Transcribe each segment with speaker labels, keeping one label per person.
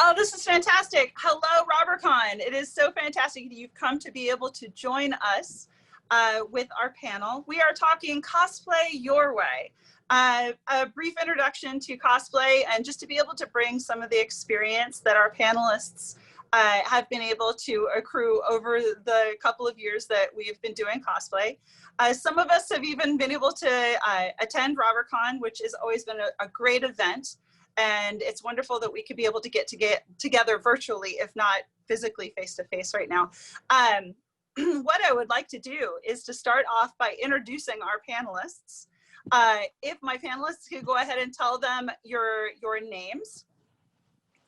Speaker 1: Oh, this is fantastic. Hello, RobberCon. It is so fantastic that you've come to be able to join us with our panel. We are talking cosplay your way. A brief introduction to cosplay and just to be able to bring some of the experience that our panelists have been able to accrue over the couple of years that we've been doing cosplay. Some of us have even been able to attend RobberCon, which has always been a great event. And it's wonderful that we could be able to get together virtually, if not physically face to face right now. What I would like to do is to start off by introducing our panelists. If my panelists could go ahead and tell them your names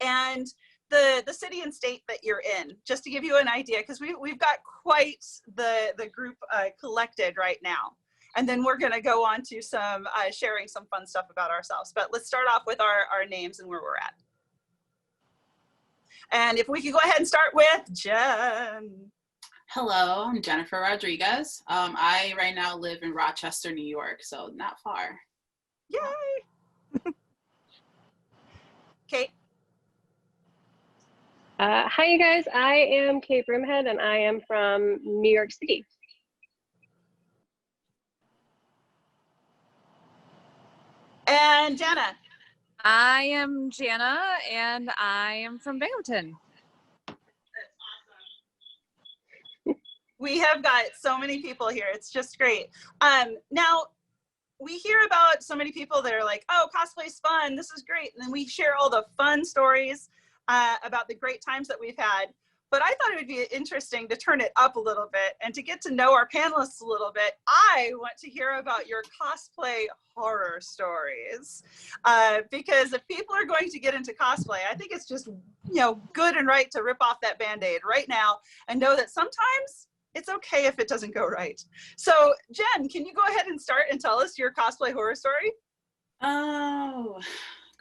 Speaker 1: and the city and state that you're in, just to give you an idea, because we've got quite the group collected right now. And then we're going to go on to some sharing some fun stuff about ourselves. But let's start off with our names and where we're at. And if we could go ahead and start with Jenn.
Speaker 2: Hello, I'm Jennifer Rodriguez. I right now live in Rochester, New York, so not far.
Speaker 1: Yay! Cate.
Speaker 3: Hi, you guys. I am Cate Broomhead, and I am from New York City.
Speaker 1: And Jana.
Speaker 4: I am Jana, and I am from Binghamton.
Speaker 1: That's awesome. We have got so many people here. It's just great. Now, we hear about so many people that are like, oh, cosplay's fun. This is great. And then we share all the fun stories about the great times that we've had. But I thought it would be interesting to turn it up a little bit and to get to know our panelists a little bit. I want to hear about your cosplay horror stories. Because if people are going to get into cosplay, I think it's just, good and right to rip off that Band-Aid right now and know that sometimes it's okay if it doesn't go right. So Jenn, can you go ahead and start and tell us your cosplay horror story?
Speaker 2: Oh,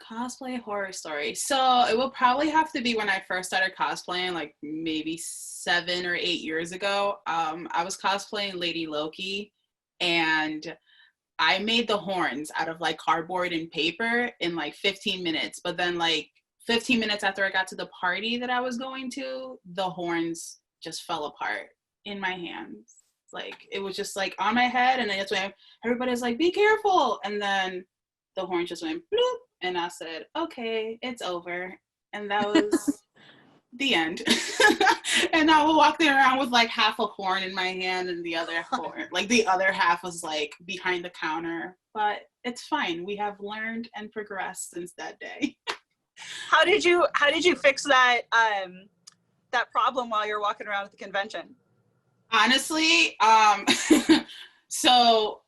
Speaker 2: cosplay horror story. So it will probably have to be when I first started cosplaying, like maybe 7 or 8 years ago. I was cosplaying Lady Loki, and I made the horns out of like cardboard and paper in like 15 minutes. But then like 15 minutes after I got to the party that I was going to, the horns just fell apart in my hands. Like it was just like on my head, and then that's when everybody's like, be careful. And then the horn just went bloop. And I said, okay, it's over. And that was the end. And I was walking around with like half a horn in my hand and the other horn, like the other half was like behind the counter. But it's fine. We have learned and progressed since that day.
Speaker 1: How did you fix that that problem while you're walking around at the convention?
Speaker 2: Honestly, so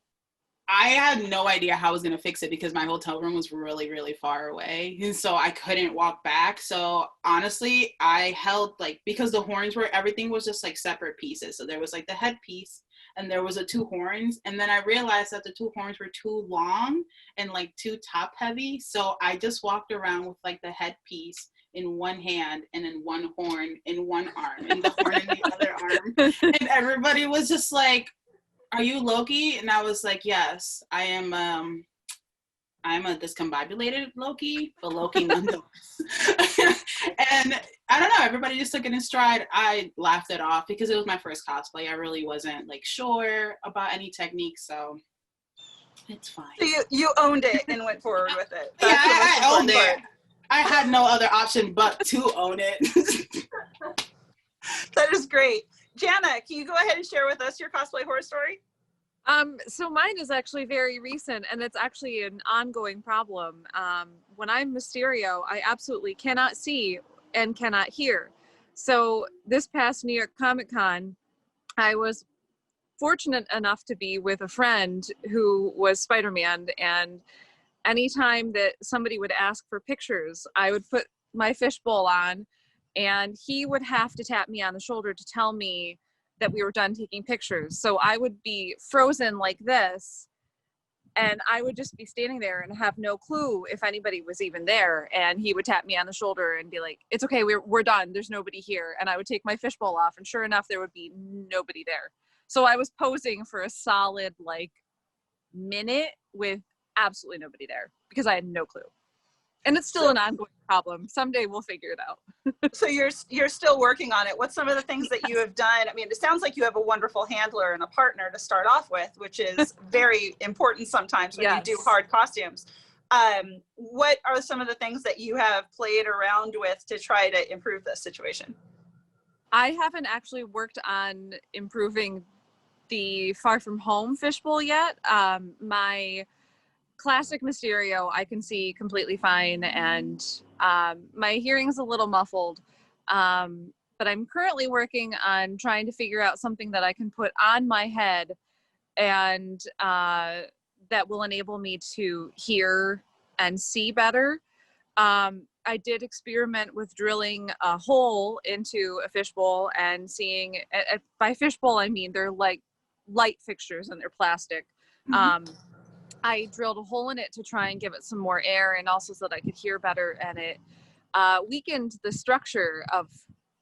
Speaker 2: I had no idea how I was going to fix it because my hotel room was really, really far away. And so I couldn't walk back. So honestly, I held because the horns everything was just like separate pieces. So there was like the headpiece and there was the 2 horns. And then I realized that the 2 horns were too long and like too top heavy. So I just walked around with like the headpiece in one hand and then one horn in one arm and the horn in the other arm. And everybody was just like, are you Loki? And I was like, yes, I am. I'm a discombobulated Loki, but Loki nonetheless. And I don't know, everybody just took it in stride. I laughed it off because it was my first cosplay. I really wasn't like sure about any techniques, so it's fine.
Speaker 1: So you owned it and went forward with it.
Speaker 2: That's I owned it. I had no other option but to own it.
Speaker 1: That is great. Jana, can you go ahead and share with us your cosplay horror story?
Speaker 4: So mine is actually very recent, and it's actually an ongoing problem. When I'm Mysterio, I absolutely cannot see and cannot hear. So this past New York Comic Con, I was fortunate enough to be with a friend who was Spider-Man, and anytime that somebody would ask for pictures, I would put my fishbowl on, and he would have to tap me on the shoulder to tell me that we were done taking pictures. So I would be frozen like this, and I would just be standing there and have no clue if anybody was even there. And he would tap me on the shoulder and be like, it's okay, we're done, there's nobody here. And I would take my fishbowl off, and sure enough, there would be nobody there. So I was posing for a solid minute with absolutely nobody there because I had no clue. And it's still an ongoing problem. Someday we'll figure it out.
Speaker 1: So you're still working on it. What's some of the things that you have done? I mean, it sounds like you have a wonderful handler and a partner to start off with, which is very important sometimes when you do hard costumes. What are some of the things that you have played around with to try to improve this situation?
Speaker 4: I haven't actually worked on improving the Far From Home fishbowl yet. My classic Mysterio I can see completely fine, and my hearing's a little muffled, but I'm currently working on trying to figure out something that I can put on my head and that will enable me to hear and see better. I did experiment with drilling a hole into a fishbowl and seeing, by fishbowl I mean they're like light fixtures and they're plastic. I drilled a hole in it to try and give it some more air and also so that I could hear better, and it weakened the structure of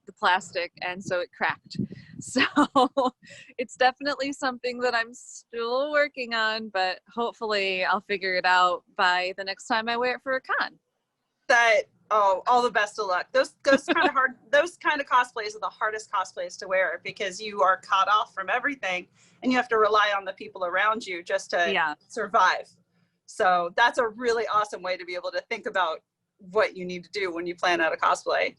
Speaker 4: the plastic, and so it cracked. So it's definitely something that I'm still working on, but hopefully I'll figure it out by the next time I wear it for a con.
Speaker 1: All the best of luck. Those kind of hard, those kind of cosplays are the hardest cosplays to wear because you are cut off from everything and you have to rely on the people around you just to survive. So that's a really awesome way to be able to think about what you need to do when you plan out a cosplay.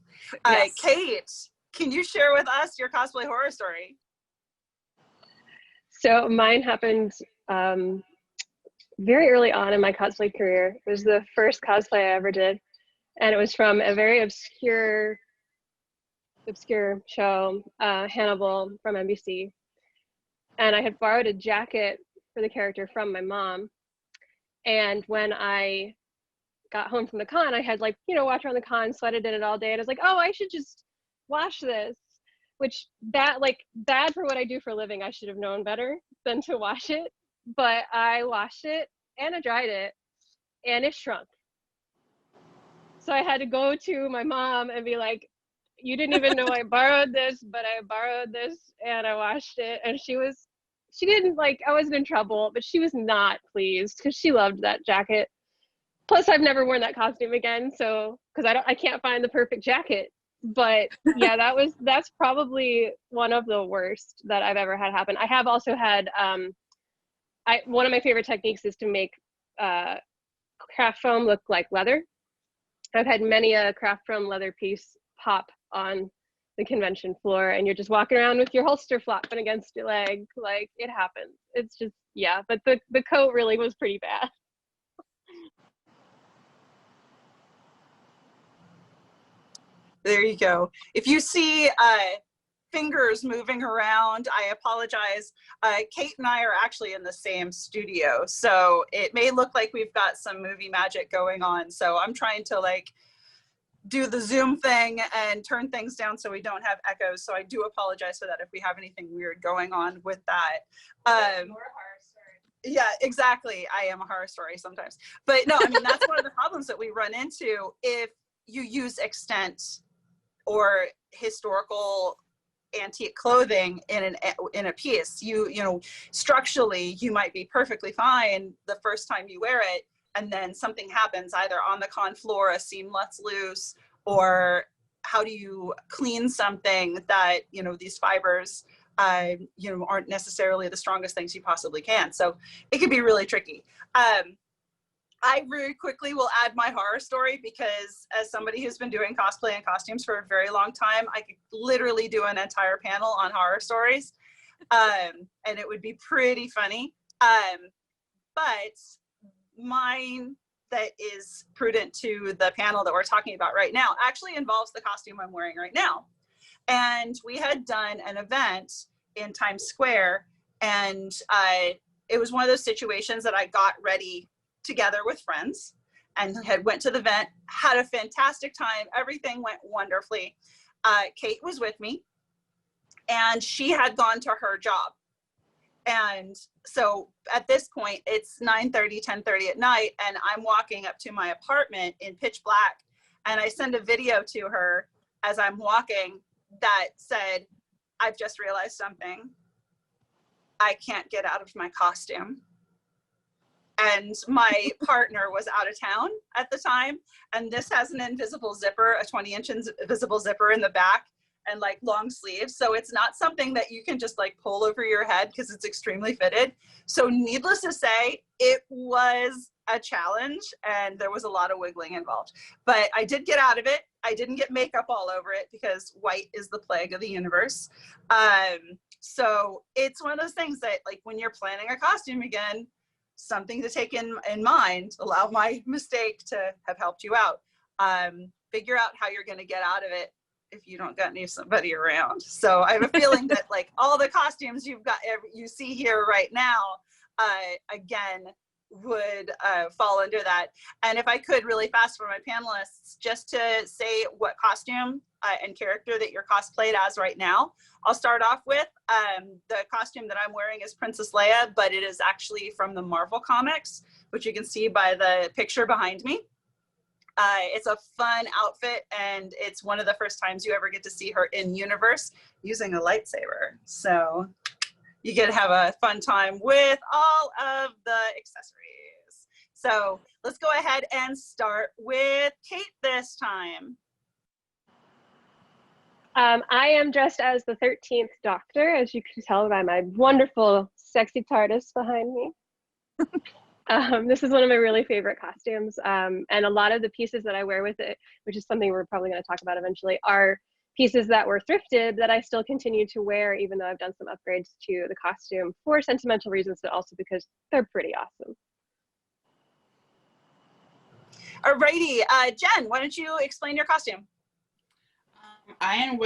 Speaker 1: Cate, can you share with us your cosplay horror story?
Speaker 3: So mine happened very early on in my cosplay career. It was the first cosplay I ever did. And it was from a very obscure show, Hannibal from NBC. And I had borrowed a jacket for the character from my mom. And when I got home from the con, I had walked around the con, sweated in it all day. And I was like, oh, I should just wash this, which bad for what I do for a living. I should have known better than to wash it. But I washed it and I dried it and it shrunk. So I had to go to my mom and be like, you didn't even know I borrowed this, but I borrowed this and I washed it. And she didn't I wasn't in trouble, but she was not pleased because she loved that jacket. Plus I've never worn that costume again. So, cause I can't find the perfect jacket, but yeah, that's probably one of the worst that I've ever had happen. I have also had, one of my favorite techniques is to make craft foam look like leather. I've had many a craft foam leather piece pop on the convention floor and you're just walking around with your holster flopping against your leg. Like, it happens. It's just, yeah, but the coat really was pretty bad.
Speaker 1: There you go. If you see fingers moving around, I apologize. Cate and I are actually in the same studio, so it may look like we've got some movie magic going on. So I'm trying to do the Zoom thing and turn things down so we don't have echoes. So I do apologize for that if we have anything weird going on with that. Yeah, exactly. I am a horror story sometimes. But no, I mean, that's one of the problems that we run into if you use extant or historical antique clothing in a piece. You know, structurally, you might be perfectly fine the first time you wear it, and then something happens either on the con floor, a seam lets loose, or how do you clean something that, you know, these fibers you know, aren't necessarily the strongest things you possibly can. So it can be really tricky. I very quickly will add my horror story because as somebody who's been doing cosplay and costumes for a very long time, I could literally do an entire panel on horror stories, and it would be pretty funny. But mine that is prudent to the panel that we're talking about right now actually involves the costume I'm wearing right now. And we had done an event in Times Square, and it was one of those situations that I got ready together with friends and went to the event, had a fantastic time. Everything went wonderfully. Cate was with me and she had gone to her job. And so at this point it's 9:30, 10:30 at night, and I'm walking up to my apartment in pitch black. And I send a video to her as I'm walking that said, I've just realized something. I can't get out of my costume. and my partner was out of town at the time. And this has an invisible zipper, a 20-inch invisible zipper in the back, and like long sleeves. So it's not something that you can just like pull over your head because it's extremely fitted. So needless to say, it was a challenge and there was a lot of wiggling involved, but I did get out of it. I didn't get makeup all over it because white is the plague of the universe. So it's one of those things that like when you're planning a costume, again, something to take in mind, allow my mistake to have helped you out. Figure out how you're going to get out of it if you don't got somebody around. So I have a feeling that like all the costumes you see here right now, again, would fall under that. And if I could really fast for my panelists, just to say what costume and character that you're cosplayed as right now. I'll start off with the costume that I'm wearing is Princess Leia, but it is actually from the Marvel comics, which you can see by the picture behind me. It's a fun outfit, and it's one of the first times you ever get to see her in universe using a lightsaber. So you get to have a fun time with all of the accessories. So let's go ahead and start with Cate this time.
Speaker 3: I am dressed as the 13th Doctor, as you can tell by my wonderful, sexy TARDIS behind me. This is one of my really favorite costumes, and a lot of the pieces that I wear with it, which is something we're probably going to talk about eventually, are pieces that were thrifted that I still continue to wear, even though I've done some upgrades to the costume for sentimental reasons, but also because they're pretty awesome.
Speaker 1: Alrighty, Jen, why don't you explain your costume?
Speaker 2: I am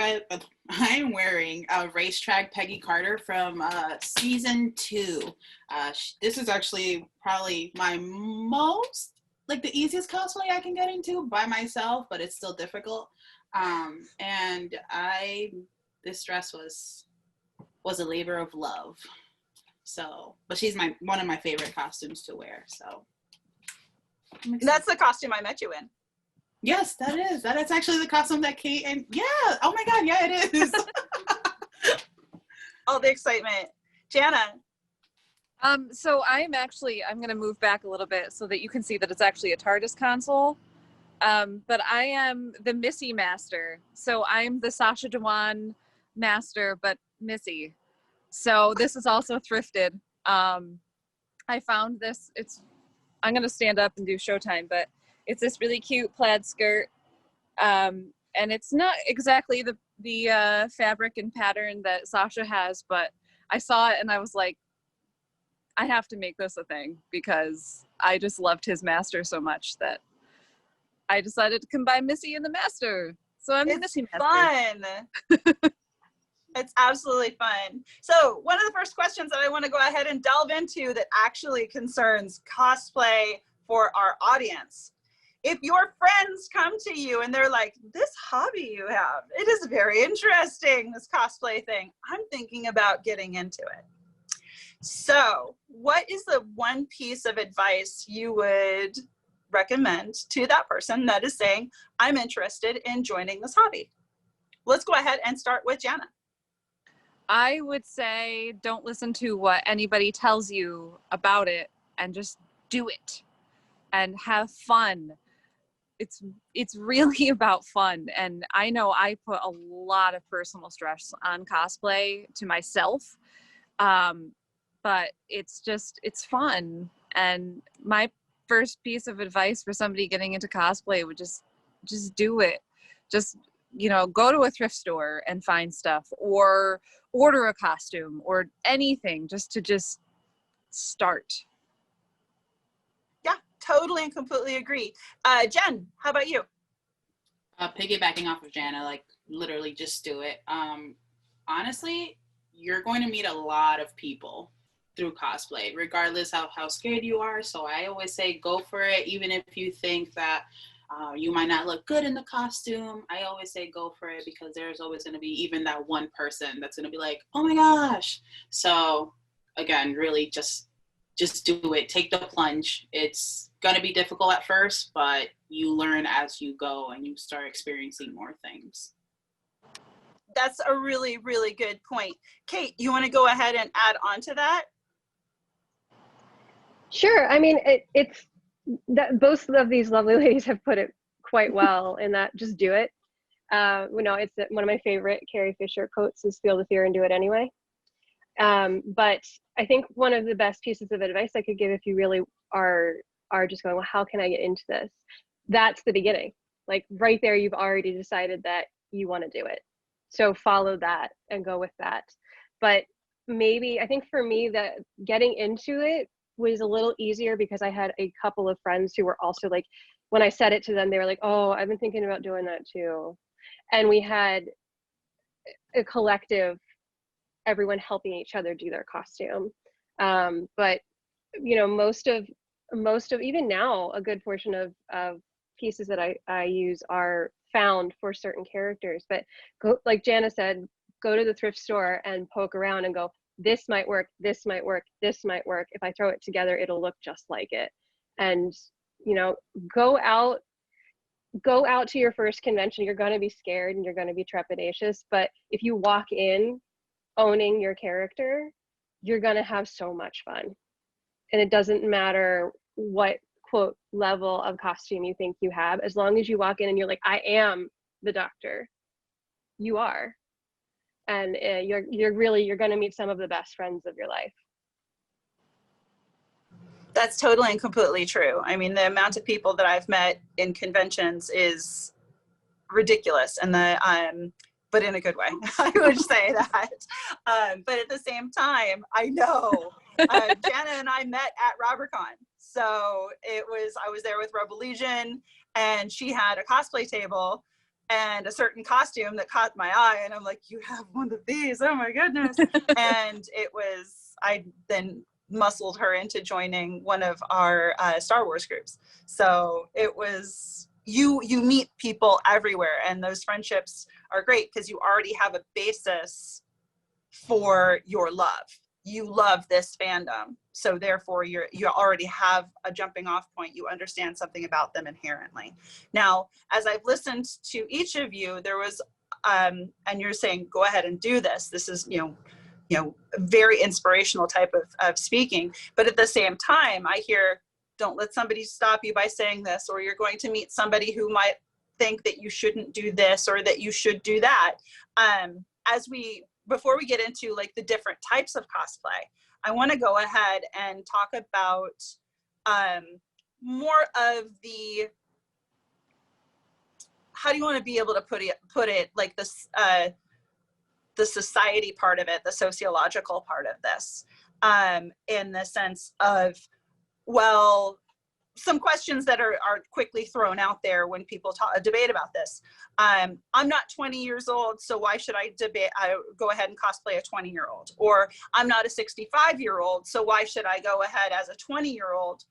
Speaker 2: wearing a racetrack Peggy Carter from season 2. This is actually probably my most, like the easiest cosplay I can get into by myself, but it's still difficult. And this dress was a labor of love. So, but she's one of my favorite costumes to wear. So
Speaker 1: that's the costume I met you in.
Speaker 2: Yes, that is actually the costume that Cate and oh my God, yeah, it is.
Speaker 1: All the excitement. Jana.
Speaker 4: So I'm going to move back a little bit so that you can see that it's actually a TARDIS console. But I am the Missy Master. So I'm the Sacha Dhawan Master, but Missy. So this is also thrifted. I found this, I'm going to stand up and do showtime, but it's this really cute plaid skirt. And it's not exactly the fabric and pattern that Sasha has, but I saw it and I was like, I have to make this a thing because I just loved his master so much that I decided to combine Missy and the Master. So I'm the Missy Master.
Speaker 1: Fun. It's absolutely fun. So one of the first questions that I want to go ahead and delve into that actually concerns cosplay for our audience. If your friends come to you and they're like, this hobby you have, it is very interesting, this cosplay thing. I'm thinking about getting into it. So what is the one piece of advice you would recommend to that person that is saying, I'm interested in joining this hobby? Let's go ahead and start with Jana.
Speaker 4: I would say don't listen to what anybody tells you about it and just do it and have fun. It's really about fun. And I know I put a lot of personal stress on cosplay to myself. But it's fun. And my first piece of advice for somebody getting into cosplay would just do it. Just, go to a thrift store and find stuff or order a costume or anything just to start.
Speaker 1: Yeah, totally and completely agree. Jen, how about you?
Speaker 2: Piggybacking off of Jana, like literally just do it. Honestly, you're going to meet a lot of people through cosplay, regardless of how scared you are. So I always say go for it, even if you think that you might not look good in the costume. I always say go for it because there's always going to be even that one person that's going to be like, oh my gosh. So again, really just do it. Take the plunge. It's going to be difficult at first, but you learn as you go and you start experiencing more things.
Speaker 1: That's a really, really good point. Cate, you want to go ahead and add on to that?
Speaker 3: Sure. I mean, it's that both of these lovely ladies have put it quite well in that just do it. It's one of my favorite Carrie Fisher quotes is feel the fear and do it anyway. But I think one of the best pieces of advice I could give if you really are just going, well, how can I get into this? That's the beginning. Like right there, you've already decided that you want to do it. So follow that and go with that. But maybe, I think for me that getting into it was a little easier because I had a couple of friends who were also like, when I said it to them, they were like, oh, I've been thinking about doing that too. And we had a collective, everyone helping each other do their costume. But most of even now, a good portion of pieces that I use are found for certain characters. But go, like Jana said, go to the thrift store and poke around and go, this might work, this might work, this might work. If I throw it together, it'll look just like it. And go out to your first convention. You're going to be scared and you're going to be trepidatious, but if you walk in owning your character, you're going to have so much fun. And it doesn't matter what quote level of costume you think you have, as long as you walk in and you're like, I am the doctor, you are. And you're going to meet some of the best friends of your life.
Speaker 1: That's totally and completely true. I mean, the amount of people that I've met in conventions is ridiculous, and but in a good way, I would say that. But at the same time, I know Jana and I met at RobberCon. So I was there with Rebel Legion, and she had a cosplay table and a certain costume that caught my eye, and I'm like, you have one of these, oh my goodness. And I then muscled her into joining one of our Star Wars groups. So it was, you meet people everywhere, and those friendships are great because you already have a basis for your love. You love this fandom, so therefore you already have a jumping off point. You understand something about them inherently. Now, as I've listened to each of you, there was and you're saying, go ahead and do this. This is very inspirational type of speaking, but at the same time I hear, don't let somebody stop you by saying this, or you're going to meet somebody who might think that you shouldn't do this or that you should do that. Before we get into like the different types of cosplay, I want to go ahead and talk about more of the, how do you want to be able to put it like this, the society part of it, the sociological part of this, in the sense of, well, some questions that are quickly thrown out there when people debate about this. I'm not 20 years old, so why should I go ahead and cosplay a 20-year-old? Or I'm not a 65-year-old, so why should I go ahead as a 20-year-old?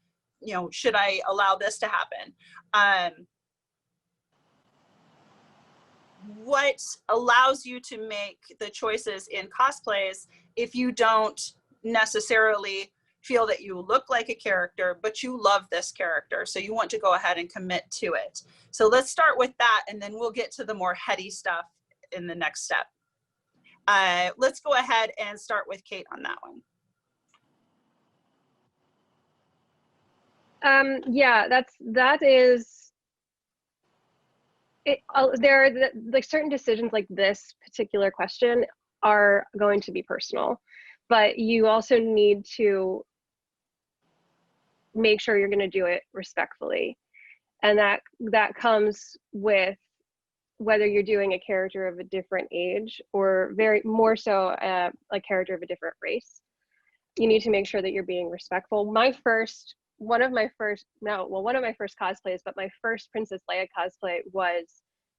Speaker 1: Should I allow this to happen? What allows you to make the choices in cosplays if you don't necessarily feel that you look like a character, but you love this character, so you want to go ahead and commit to it? So let's start with that, and then we'll get to the more heady stuff in the next step. Let's go ahead and start with Cate on that one.
Speaker 3: Yeah, that is it. There are like certain decisions like this particular question are going to be personal, but you also need to make sure you're going to do it respectfully, and that comes with whether you're doing a character of a different age or more so a character of a different race. You need to make sure that you're being respectful. One of my first cosplays, but my first Princess Leia cosplay was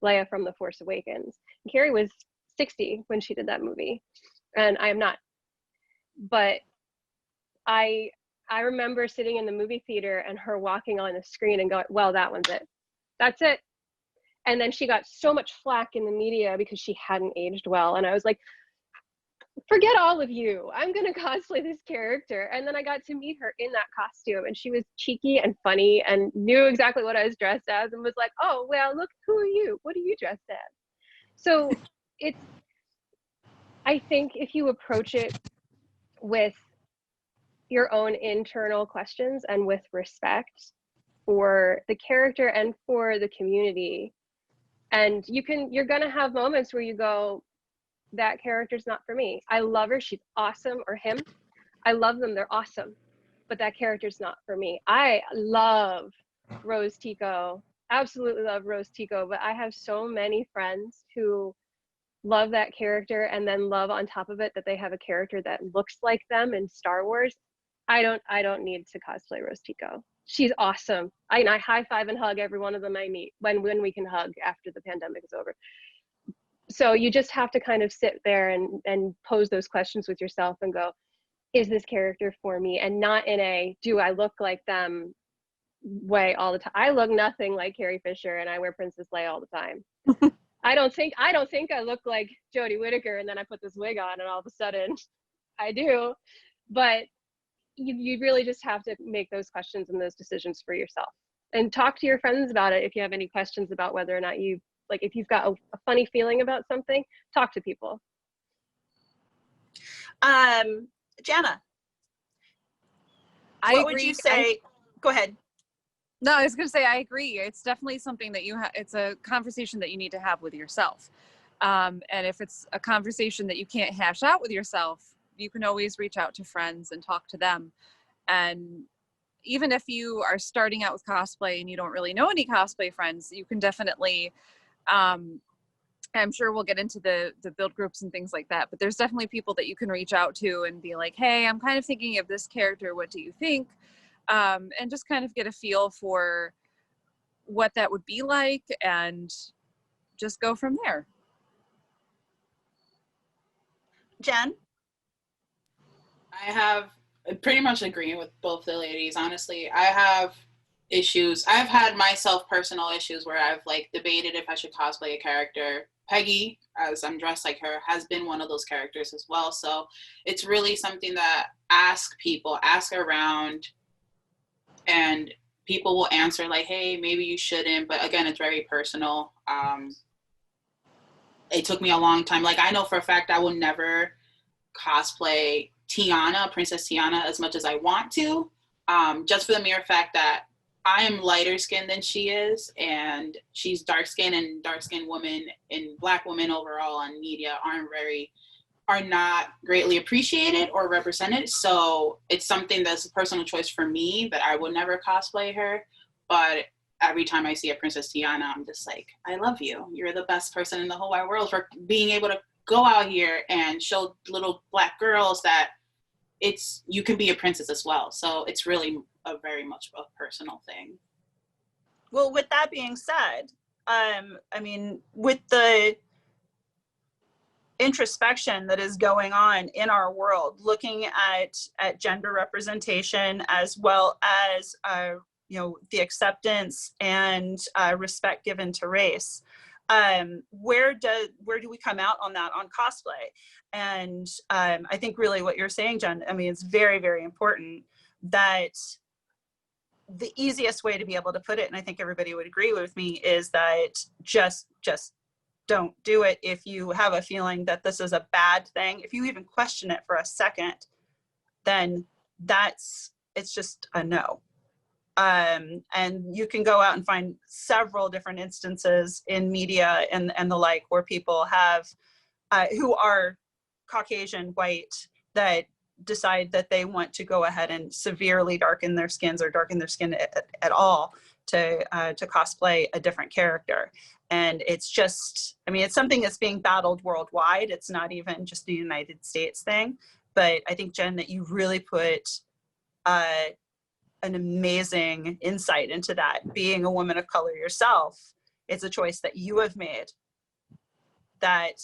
Speaker 3: Leia from The Force Awakens. Carrie was 60 when she did that movie, and I am not. But I remember sitting in the movie theater and her walking on the screen and going, well, that one's it. That's it. And then she got so much flack in the media because she hadn't aged well. And I was like, forget all of you. I'm going to cosplay this character. And then I got to meet her in that costume, and she was cheeky and funny and knew exactly what I was dressed as and was like, oh, well, look, who are you? What are you dressed as? So I think if you approach it with your own internal questions and with respect for the character and for the community. And you're gonna have moments where you go, that character's not for me. I love her, she's awesome, or him. I love them, they're awesome, but that character's not for me. I love Rose Tico, absolutely love Rose Tico, but I have so many friends who love that character and then love on top of it that they have a character that looks like them in Star Wars. I don't need to cosplay Rose Tico. She's awesome. I high five and hug every one of them I meet when we can hug after the pandemic is over. So you just have to kind of sit there and pose those questions with yourself and go, is this character for me? And not in a, do I look like them way all the time. I look nothing like Carrie Fisher and I wear Princess Leia all the time. I don't think I look like Jodie Whittaker and then I put this wig on and all of a sudden I do. But you really just have to make those questions and those decisions for yourself and talk to your friends about it. If you have any questions about whether or not you, like if you've got a funny feeling about something, talk to people.
Speaker 1: Jana, what would you say? Go ahead.
Speaker 4: No, I was going to say, I agree. It's definitely something that it's a conversation that you need to have with yourself. And if it's a conversation that you can't hash out with yourself, you can always reach out to friends and talk to them. And even if you are starting out with cosplay and you don't really know any cosplay friends, you can definitely, I'm sure we'll get into the build groups and things like that, but there's definitely people that you can reach out to and be like, hey, I'm kind of thinking of this character. What do you think? And just kind of get a feel for what that would be like and just go from there.
Speaker 1: Jenn?
Speaker 2: I have pretty much agreeing with both the ladies. Honestly, I have issues. I've had myself personal issues where I've like debated if I should cosplay a character. Peggy, as I'm dressed like her, has been one of those characters as well. So it's really something that ask around, and people will answer like, hey, maybe you shouldn't. But again, it's very personal. It took me a long time. Like I know for a fact I will never cosplay Tiana, Princess Tiana, as much as I want to, just for the mere fact that I am lighter skinned than she is, and she's dark skinned, and dark skinned women and Black women overall on media are not greatly appreciated or represented. So it's something that's a personal choice for me that I would never cosplay her. But every time I see a Princess Tiana, I'm just like, I love you. You're the best person in the whole wide world for being able to go out here and show little Black girls that you can be a princess as well. So it's really a very much a personal thing.
Speaker 1: Well, with that being said, I mean, with the introspection that is going on in our world, looking at gender representation as well as the acceptance and respect given to race, where do we come out on that on cosplay? And I think really what you're saying, Jenn, I mean, it's very, very important that the easiest way to be able to put it, and I think everybody would agree with me, is that just don't do it. If you have a feeling that this is a bad thing, if you even question it for a second, then it's just a no. And you can go out and find several different instances in media and the like where people have who are Caucasian white that decide that they want to go ahead and severely darken their skins or darken their skin at all to cosplay a different character. And it's just, I mean, it's something that's being battled worldwide. It's not even just a United States thing. But I think, Jenn, that you really put an amazing insight into that. Being a woman of color yourself, it's a choice that you have made that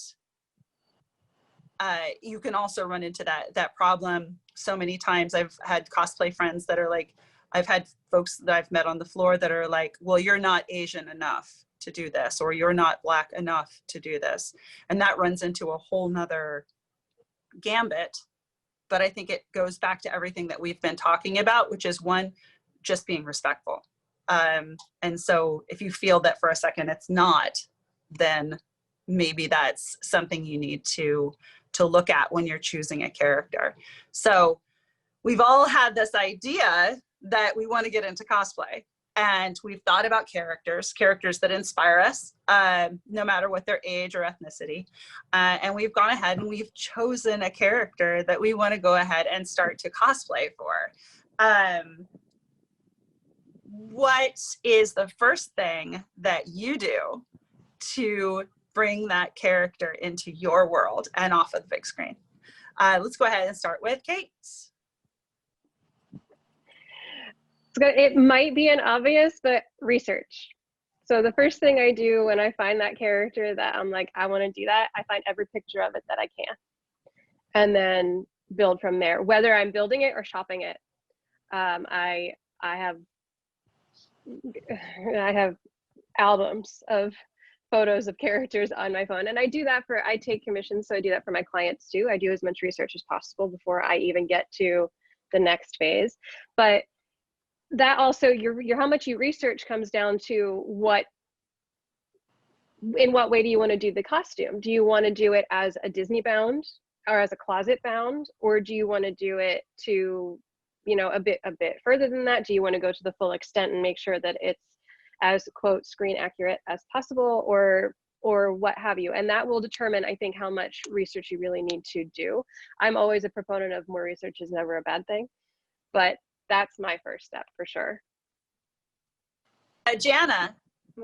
Speaker 1: you can also run into that problem so many times. I've had cosplay friends that are like, I've had folks that I've met on the floor that are like, well, you're not Asian enough to do this, or you're not Black enough to do this. And that runs into a whole nother gambit. But I think it goes back to everything that we've been talking about, which is one, just being respectful. And so if you feel that for a second it's not, then maybe that's something you need to look at when you're choosing a character. So we've all had this idea that we want to get into cosplay. And we've thought about characters that inspire us, no matter what their age or ethnicity. And we've gone ahead and we've chosen a character that we want to go ahead and start to cosplay for. What is the first thing that you do to bring that character into your world and off of the big screen? Let's go ahead and start with Cate.
Speaker 3: It might be an obvious, but research. So the first thing I do when I find that character that I'm like, I want to do that, I find every picture of it that I can. And then build from there, whether I'm building it or shopping it. I have albums of photos of characters on my phone, and I take commissions, so I do that for my clients too. I do as much research as possible before I even get to the next phase. But that also, your how much you research comes down to in what way do you want to do the costume? Do you want to do it as a Disney bound or as a closet bound, or do you want to do it to, you know, a bit further than that? Do you want to go to the full extent and make sure that it's as, quote, screen accurate as possible, or what have you? And that will determine, I think, how much research you really need to do. I'm always a proponent of more research is never a bad thing, but that's my first step for sure.
Speaker 1: Jana,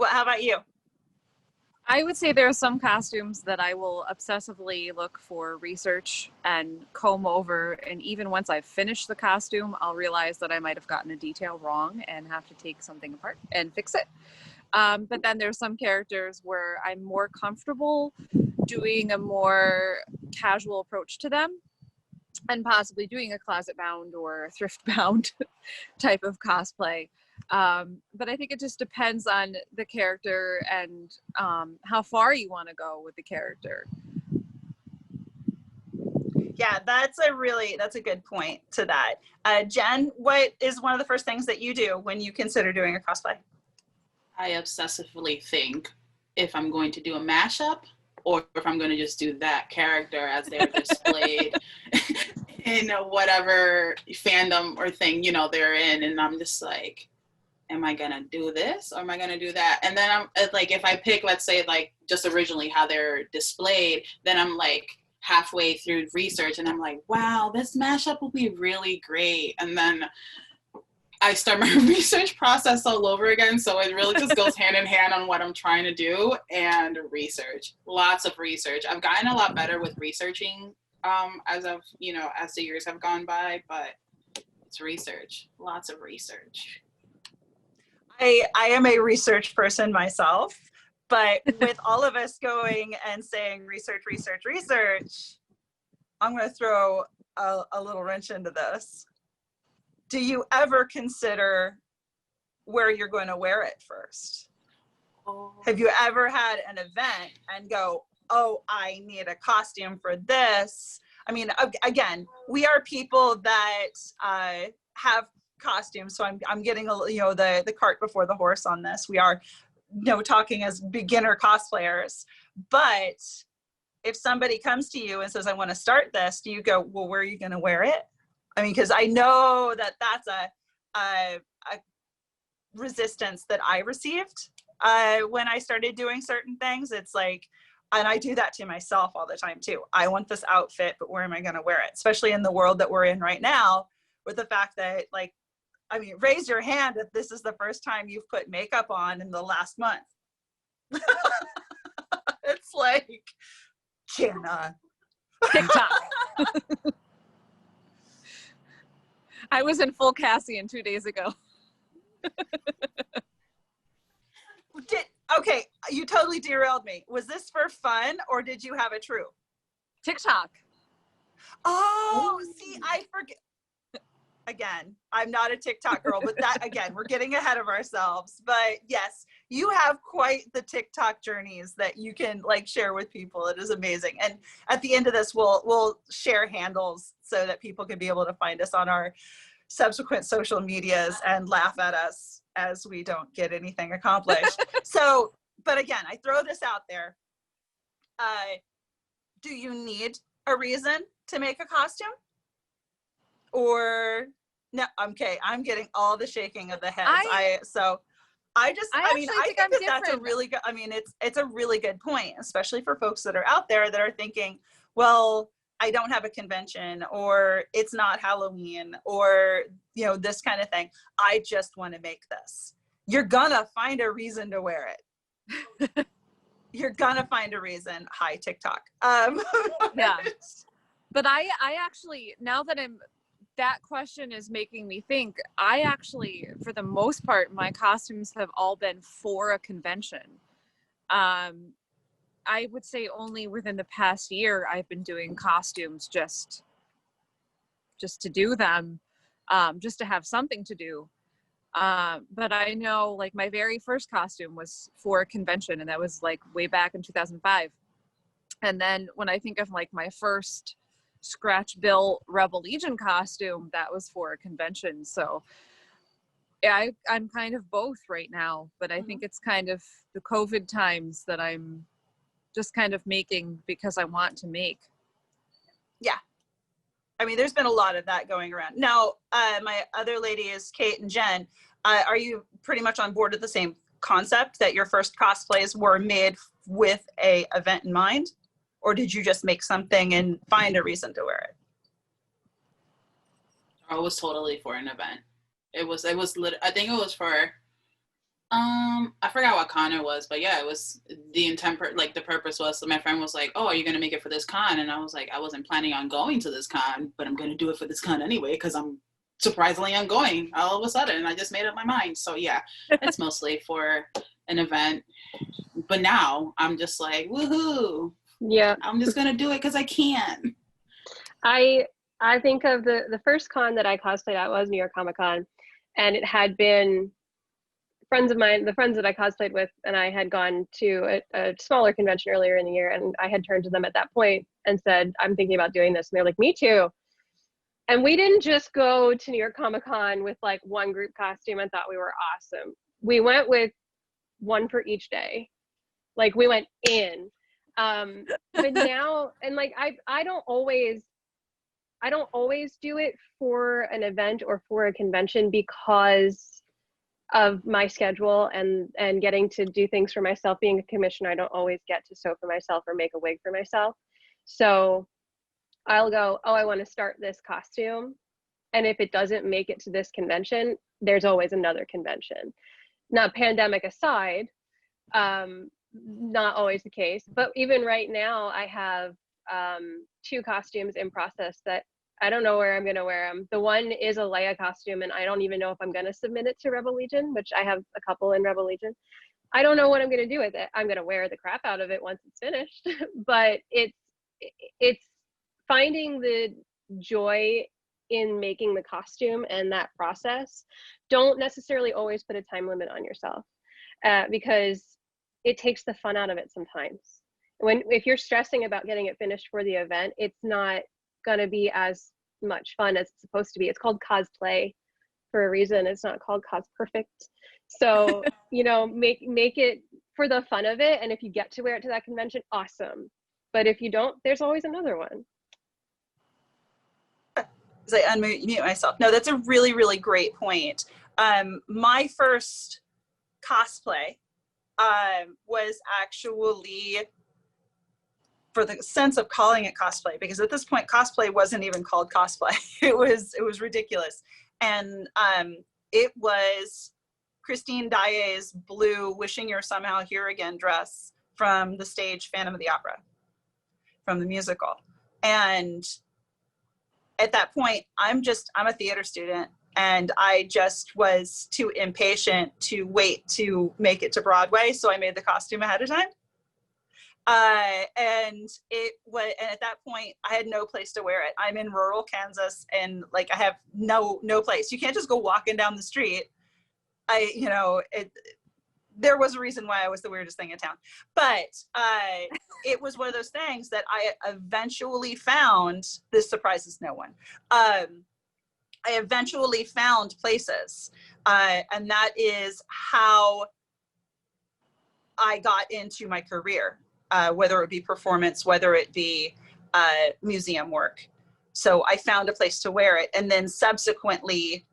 Speaker 1: how about you?
Speaker 4: I would say there are some costumes that I will obsessively look for research and comb over, and even once I've finished the costume, I'll realize that I might have gotten a detail wrong and have to take something apart and fix it. But then there's some characters where I'm more comfortable doing a more casual approach to them, and possibly doing a closet bound or thrift bound type of cosplay. But I think it just depends on the character and how far you want to go with the character.
Speaker 1: Yeah, that's a good point to that. Jenn, what is one of the first things that you do when you consider doing a cosplay?
Speaker 2: I obsessively think if I'm going to do a mashup or if I'm going to just do that character as they're displayed in whatever fandom or thing, you know, they're in. And I'm just like, am I going to do this or am I going to do that? And then I'm like, if I pick, let's say like just originally how they're displayed, then I'm like halfway through research and I'm like, wow, this mashup will be really great. And then I start my research process all over again. So it really just goes hand in hand on what I'm trying to do and research. Lots of research. I've gotten a lot better with researching as the years have gone by, but it's research. Lots of research.
Speaker 1: I am a research person myself, but with all of us going and saying research, I'm going to throw a little wrench into this. Do you ever consider where you're going to wear it first?
Speaker 2: Oh.
Speaker 1: Have you ever had an event and go, oh, I need a costume for this? I mean, again, we are people that have costumes, so I'm getting the cart before the horse on this. We are talking as beginner cosplayers, but if somebody comes to you and says, I want to start this, do you go, well, where are you going to wear it? I mean, because I know that that's a resistance that I received when I started doing certain things. It's like, and I do that to myself all the time too. I want this outfit, but where am I going to wear it? Especially in the world that we're in right now, with the fact that, like, I mean, raise your hand if this is the first time you've put makeup on in the last month. It's like, Jana.
Speaker 4: TikTok. I was in full Cassian 2 days ago.
Speaker 1: Okay, you totally derailed me. Was this for fun or did you have a true?
Speaker 4: TikTok.
Speaker 1: Oh, see, I forget. Again, I'm not a TikTok girl, but that, again, we're getting ahead of ourselves. But yes, you have quite the TikTok journeys that you can like share with people. It is amazing. And at the end of this, we'll share handles so that people can be able to find us on our subsequent social medias and laugh at us as we don't get anything accomplished. So, but again, I throw this out there. Do you need a reason to make a costume? or no, okay, I'm getting all the shaking of the heads.
Speaker 4: I
Speaker 1: I
Speaker 4: actually think I'm
Speaker 1: think that's a
Speaker 4: different.
Speaker 1: really good, it's a really good point, especially for folks that are out there that are thinking, well, I don't have a convention, or it's not Halloween, or, you know, this kind of thing. I just want to make this. You're gonna find a reason to wear it. You're gonna find a reason. Hi, TikTok.
Speaker 4: Yeah. But I actually, now that that question is making me think, I actually, for the most part, my costumes have all been for a convention. I would say only within the past year I've been doing costumes just to do them, just to have something to do. But I know, like, my very first costume was for a convention, and that was like way back in 2005. And then when I think of like my first scratch built Rebel Legion costume, that was for a convention. So yeah, I'm kind of both right now, but I think it's kind of the COVID times that I'm just kind of making because I want to make.
Speaker 1: Yeah. I mean, there's been a lot of that going around. Now, my other lady is Cate and Jenn. Are you pretty much on board with the same concept, that your first cosplays were made with a event in mind? Or did you just make something and find a reason to wear it?
Speaker 2: I was totally for an event. I think it was for, I forgot what con it was, but yeah, it was the intent, like the purpose was, so my friend was like, oh, are you going to make it for this con? And I was like, I wasn't planning on going to this con, but I'm going to do it for this con anyway, because I'm surprisingly going all of a sudden. I just made up my mind. So yeah, it's mostly for an event. But now I'm just like, woohoo.
Speaker 3: Yeah.
Speaker 2: I'm just going to do it because I can.
Speaker 3: I think of the first con that I cosplayed at was New York Comic Con, and it had been friends of mine, the friends that I cosplayed with, and I had gone to a smaller convention earlier in the year, and I had turned to them at that point and said, I'm thinking about doing this. And they're like, me too. And we didn't just go to New York Comic Con with like one group costume and thought we were awesome. We went with one for each day. Like, we went in. But now, and like, I don't always do it for an event or for a convention because of my schedule and getting to do things for myself. Being a commissioner, I don't always get to sew for myself or make a wig for myself. So I'll go, oh, I want to start this costume. And if it doesn't make it to this convention, there's always another convention. Now, pandemic aside, not always the case, but even right now I have 2 costumes in process that I don't know where I'm going to wear them. The one is a Leia costume, and I don't even know if I'm going to submit it to Rebel Legion, which I have a couple in Rebel Legion. I don't know what I'm going to do with it. I'm going to wear the crap out of it once it's finished, but it's finding the joy in making the costume and that process. Don't necessarily always put a time limit on yourself, because it takes the fun out of it sometimes. If you're stressing about getting it finished for the event, it's not going to be as much fun as it's supposed to be. It's called cosplay for a reason. It's not called cos perfect. So, you know, make it for the fun of it. And if you get to wear it to that convention, awesome. But if you don't, there's always another one.
Speaker 1: As I unmute myself. No, that's a really, really great point. My first cosplay was actually, for the sense of calling it cosplay, because at this point cosplay wasn't even called cosplay. It was ridiculous. And it was Christine Daae's blue Wishing You're Somehow Here Again dress from the stage Phantom of the Opera, from the musical. And at that point, I'm a theater student, and I just was too impatient to wait to make it to Broadway. So I made the costume ahead of time. And at that point I had no place to wear it. I'm in rural Kansas, and like, I have no place. You can't just go walking down the street. There was a reason why I was the weirdest thing in town, but it was one of those things that I eventually found. This surprises no one. I eventually found places, and that is how I got into my career, whether it be performance, whether it be museum work. So I found a place to wear it. And then subsequently,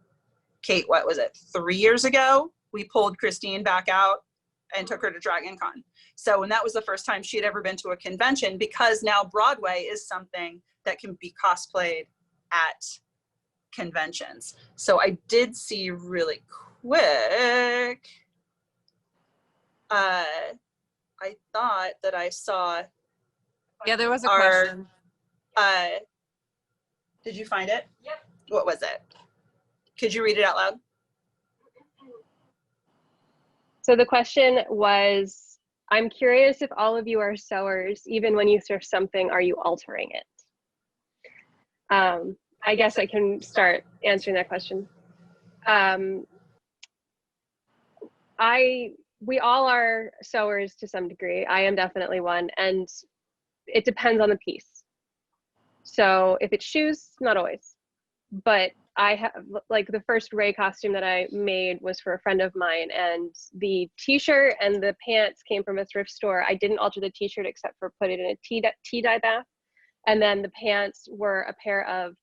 Speaker 1: Cate, what was it, 3 years ago, we pulled Christine back out and took her to Dragon Con. So, and that was the first time she had ever been to a convention, because now Broadway is something that can be cosplayed at conventions. So I did see really quick, I thought that I saw.
Speaker 4: Yeah, there was a question.
Speaker 1: Did you find it? Yep. What was it? Could you read it out loud?
Speaker 3: So the question was, I'm curious if all of you are sewers, even when you sew something, are you altering it? I guess I can start answering that question. We all are sewers to some degree. I am definitely one, and it depends on the piece. So if it's shoes, not always, but I have, like, the first Ray costume that I made was for a friend of mine, and the t-shirt and the pants came from a thrift store. I didn't alter the t-shirt except for put it in a tea dye bath. And then the pants were a pair of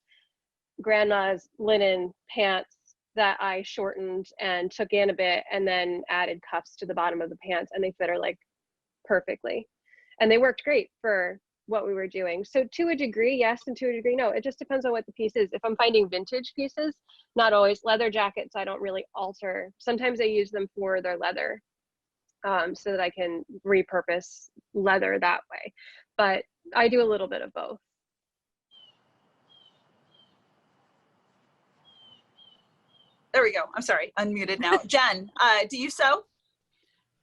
Speaker 3: grandma's linen pants that I shortened and took in a bit and then added cuffs to the bottom of the pants, and they fit her like perfectly. And they worked great for what we were doing. So to a degree, yes, and to a degree, no. It just depends on what the piece is. If I'm finding vintage pieces, not always. Leather jackets, I don't really alter. Sometimes I use them for their leather, so that I can repurpose leather that way. But I do a little bit of both.
Speaker 1: There we go. I'm sorry, unmuted now. Jenn, do you sew?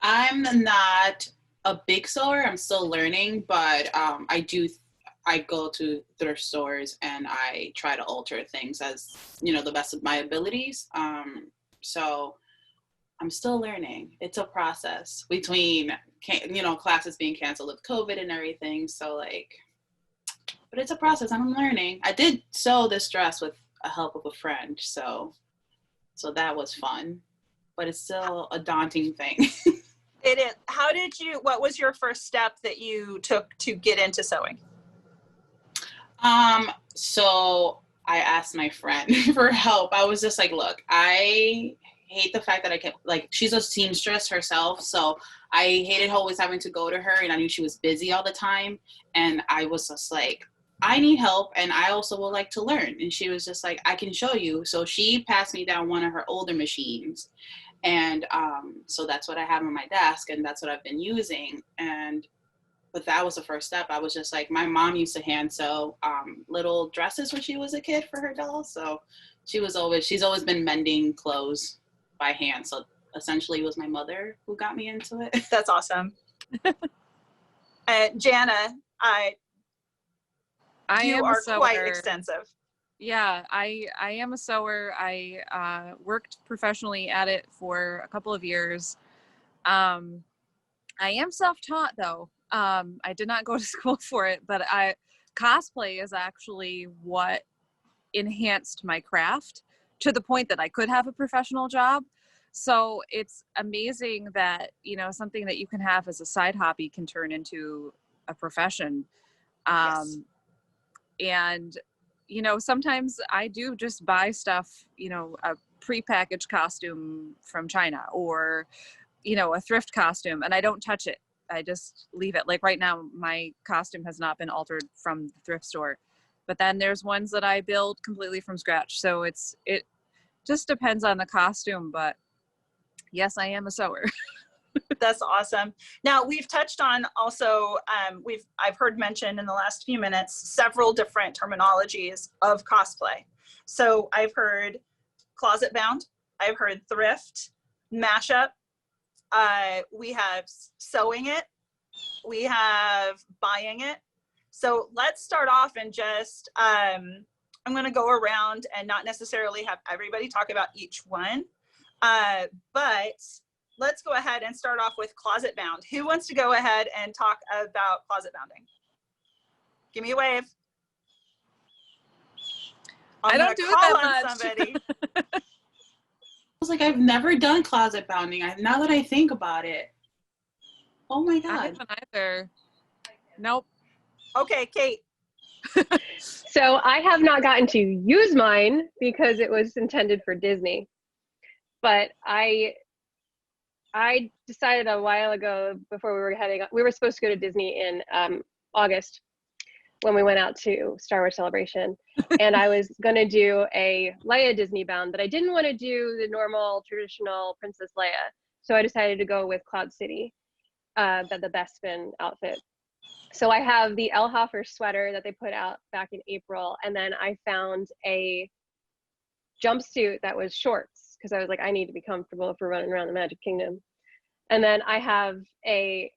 Speaker 2: I'm not a big sewer. I'm still learning, but I go to thrift stores and I try to alter things as, the best of my abilities. So I'm still learning. It's a process between, classes being canceled with COVID and everything. So but it's a process. I'm learning. I did sew this dress with the help of a friend. So that was fun, but it's still a daunting thing.
Speaker 1: It is. What was your first step that you took to get into sewing?
Speaker 2: So I asked my friend for help. I was just like, look, I hate the fact that I can't, she's a seamstress herself. So I hated always having to go to her, and I knew she was busy all the time. And I was just like, I need help, and I also would like to learn. And she was just like, I can show you. So she passed me down one of her older machines. And so that's what I have on my desk, and that's what I've been using. But that was the first step. I was just like, my mom used to hand sew little dresses when she was a kid for her dolls. So she's always been mending clothes by hand. So essentially it was my mother who got me into it.
Speaker 1: That's awesome. Jana, you are quite extensive.
Speaker 4: Yeah, I am a sewer. I worked professionally at it for a couple of years. I am self-taught though. I did not go to school for it, but cosplay is actually what enhanced my craft to the point that I could have a professional job. So it's amazing that, something that you can have as a side hobby can turn into a profession.
Speaker 1: Yes.
Speaker 4: And, sometimes I do just buy stuff, a prepackaged costume from China or, a thrift costume, and I don't touch it. I just leave it. Like right now, my costume has not been altered from the thrift store, but then there's ones that I build completely from scratch. So it just depends on the costume, but yes, I am a sewer.
Speaker 1: That's awesome. Now we've touched on also, I've heard mentioned in the last few minutes, several different terminologies of cosplay. So I've heard closet bound, I've heard thrift, mashup, we have sewing it, we have buying it. So let's start off and just, I'm going to go around and not necessarily have everybody talk about each one, but let's go ahead and start off with closet bound. Who wants to go ahead and talk about closet bounding? Give me a wave.
Speaker 4: I don't do it that much.
Speaker 1: Somebody.
Speaker 2: I was like, I've never done closet bounding. Now that I think about it. Oh my God.
Speaker 4: I haven't either. Nope.
Speaker 1: Okay, Cate.
Speaker 3: So I have not gotten to use mine because it was intended for Disney. But I decided a while ago before we were supposed to go to Disney in August when we went out to Star Wars Celebration. And I was going to do a Leia Disney bound, but I didn't want to do the normal traditional Princess Leia. So I decided to go with Cloud City, the Bespin outfit. So I have the Elhofer sweater that they put out back in April. And then I found a jumpsuit that was shorts because I was like, I need to be comfortable for running around the Magic Kingdom. And then I have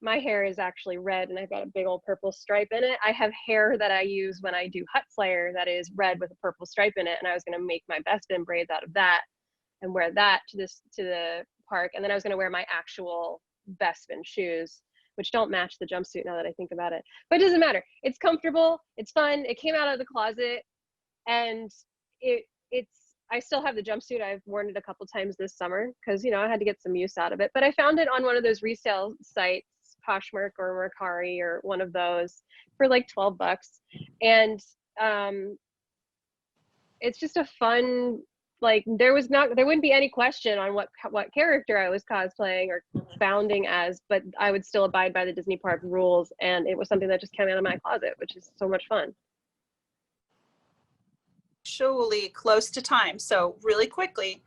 Speaker 3: my hair is actually red and I've got a big old purple stripe in it. I have hair that I use when I do Hut Slayer that is red with a purple stripe in it. And I was going to make my Bespin braids out of that and wear that to the park. And then I was going to wear my actual Bespin shoes, which don't match the jumpsuit now that I think about it. But it doesn't matter. It's comfortable. It's fun. It came out of the closet and I still have the jumpsuit. I've worn it a couple times this summer because, I had to get some use out of it. But I found it on one of those resale sites, Poshmark or Mercari or one of those for like $12. And it's just a fun, like there wouldn't be any question on what character I was cosplaying or founding as, but I would still abide by the Disney park rules. And it was something that just came out of my closet, which is so much fun.
Speaker 1: Actually close to time, so really quickly,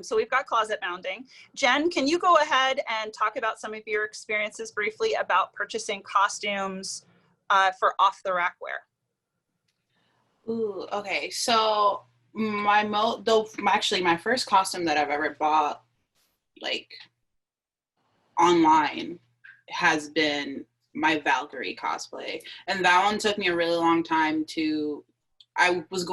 Speaker 1: so we've got closet mounting. Jenn, can you go ahead and talk about some of your experiences briefly about purchasing costumes for off the rack wear?
Speaker 2: Ooh, okay. So my first costume that I've ever bought like online has been my Valkyrie cosplay, and that one took me a really long time to. I was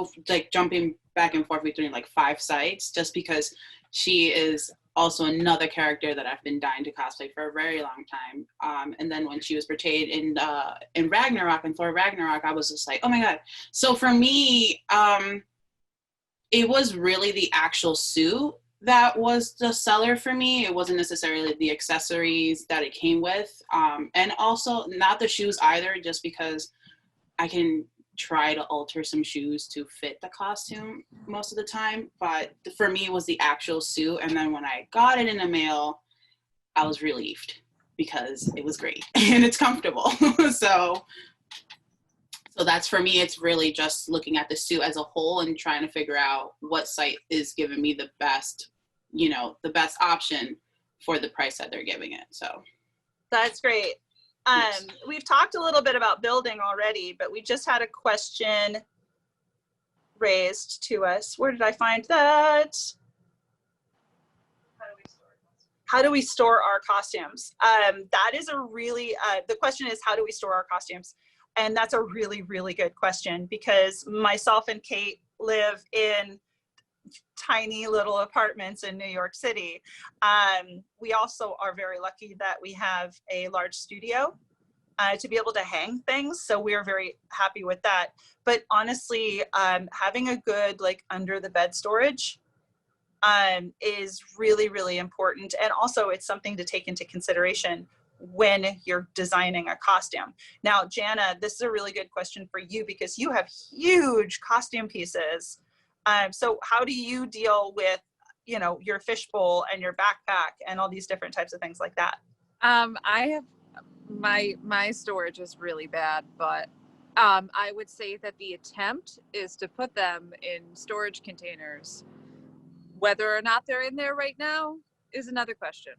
Speaker 2: jumping back and forth between like 5 sites just because she is also another character that I've been dying to cosplay for a very long time. And then when she was portrayed in Ragnarok, in Thor Ragnarok, I was just like, oh my God. So for me, it was really the actual suit that was the seller for me. It wasn't necessarily the accessories that it came with. And also not the shoes either, just because I can try to alter some shoes to fit the costume most of the time, but for me it was the actual suit. And then when I got it in the mail, I was relieved because it was great and it's comfortable. so that's, for me, it's really just looking at the suit as a whole and trying to figure out what site is giving me the best option for the price that they're giving it. So
Speaker 1: that's great.
Speaker 2: Yes.
Speaker 1: We've talked a little bit about building already, but we just had a question raised to us. Where did I find that? How do we store our costumes? That is a really, the question is, how do we store our costumes? And that's a really, really good question because myself and Cate live in tiny little apartments in New York City. We also are very lucky that we have a large studio to be able to hang things. So we are very happy with that. But honestly, having a good under the bed storage is really, really important. And also it's something to take into consideration when you're designing a costume. Now, Jana, this is a really good question for you because you have huge costume pieces. So how do you deal with, your fishbowl and your backpack and all these different types of things like that?
Speaker 4: I have my storage is really bad, but I would say that the attempt is to put them in storage containers. Whether or not they're in there right now is another question.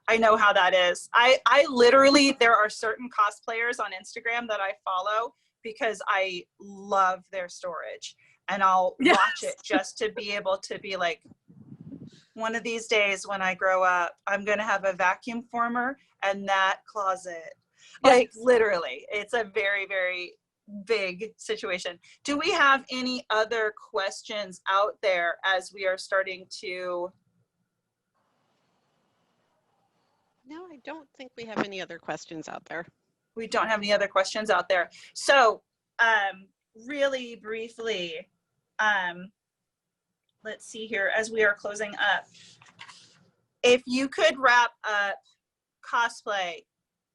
Speaker 1: I know how that is. I literally, there are certain cosplayers on Instagram that I follow because I love their storage, and I'll watch it just to be able to be like, one of these days when I grow up, I'm going to have a vacuum former and that closet. Like literally, it's a very, very big situation. Do we have any other questions out there as we are starting to?
Speaker 5: No, I don't think we have any other questions out there.
Speaker 1: We don't have any other questions out there. So really briefly, let's see here as we are closing up. If you could wrap up cosplay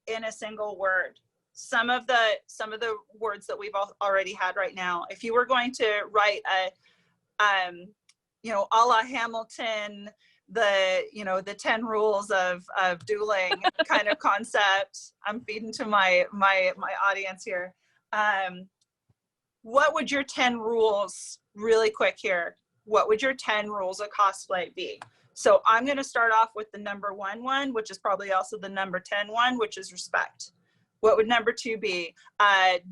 Speaker 1: in a single word, some of the words that we've already had right now. If you were going to write a, you know, a la Hamilton, the 10 rules of dueling kind of concept, I'm feeding to my audience here. What would your 10 rules, really quick here, what would your 10 rules of cosplay be? So I'm going to start off with the number 1, which is probably also the number 10 one, which is respect. What would number 2 be?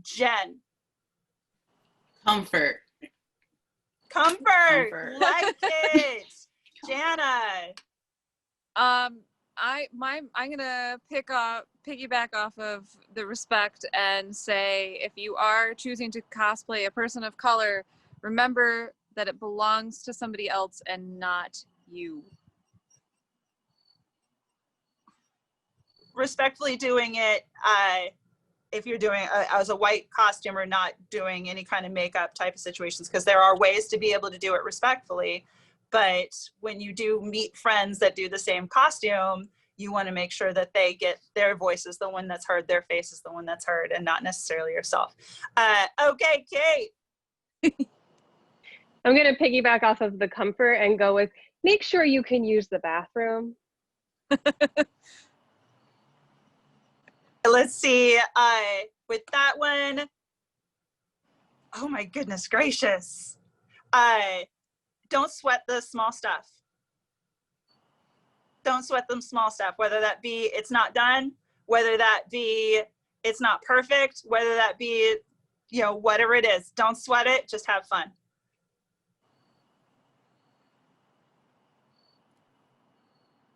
Speaker 1: Jen.
Speaker 2: Comfort.
Speaker 1: Comfort. Like it. Jana.
Speaker 4: I'm gonna piggyback off of the respect and say, if you are choosing to cosplay a person of color, remember that it belongs to somebody else and not you.
Speaker 1: Respectfully doing it, if you're doing as a white costumer, not doing any kind of makeup type of situations, because there are ways to be able to do it respectfully. But when you do meet friends that do the same costume, you want to make sure that they get their voice is the one that's heard, their face is the one that's heard, and not necessarily yourself. Okay, Kate.
Speaker 3: I'm going to piggyback off of the comfort and go with make sure you can use the bathroom.
Speaker 1: Let's see, with that one, oh my goodness gracious. Don't sweat the small stuff. Don't sweat them small stuff, whether that be it's not done, whether that be it's not perfect, whether that be, you know, whatever it is. Don't sweat it, just have fun.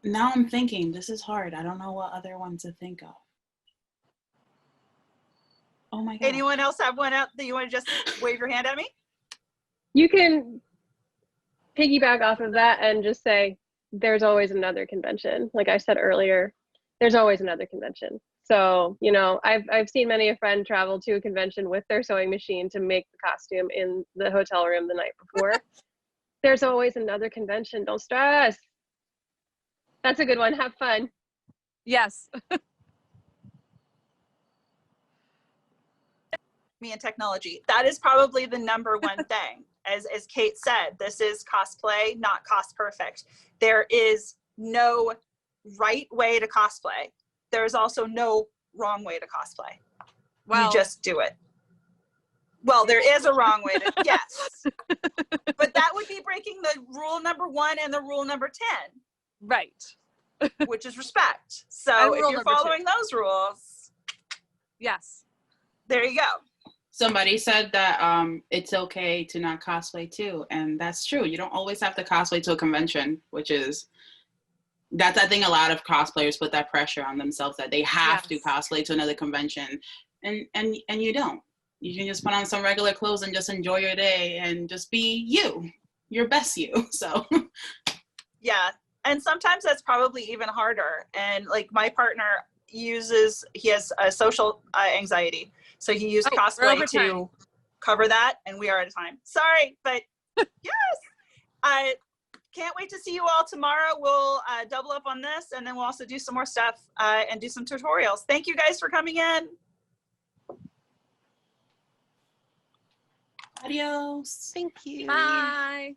Speaker 2: Now I'm thinking, this is hard. I don't know what other ones to think of. Oh my God.
Speaker 1: Anyone else have one out that you want to just wave your hand at me?
Speaker 3: You can piggyback off of that and just say, there's always another convention. Like I said earlier, there's always another convention. So, you know, I've seen many a friend travel to a convention with their sewing machine to make the costume in the hotel room the night before. There's always another convention. Don't stress. That's a good one. Have fun.
Speaker 4: Yes.
Speaker 1: Me and technology. That is probably the number one thing. As Kate said, this is cosplay, not cost perfect. There is no right way to cosplay. There's also no wrong way to cosplay.
Speaker 4: Well,
Speaker 1: you just do it. Well, there is a wrong way to, yes. But that would be breaking the rule number 1 and the rule number 10.
Speaker 4: right.
Speaker 1: Which is respect. So if you're following those rules,
Speaker 4: yes.
Speaker 1: There you go.
Speaker 2: Somebody said that it's okay to not cosplay too, and that's true. You don't always have to cosplay to a convention, that's I think a lot of cosplayers put that pressure on themselves that they have to cosplay to another convention, and you don't. You can just put on some regular clothes and just enjoy your day and just be you, your best you. So
Speaker 1: yeah, and sometimes that's probably even harder. And like my partner he has a social anxiety. So he used cosplay to cover that, and we are out of time. Sorry, but yes. I can't wait to see you all tomorrow. We'll double up on this, and then we'll also do some more stuff and do some tutorials. Thank you guys for coming in.
Speaker 2: Adios.
Speaker 5: Thank you.
Speaker 4: Bye.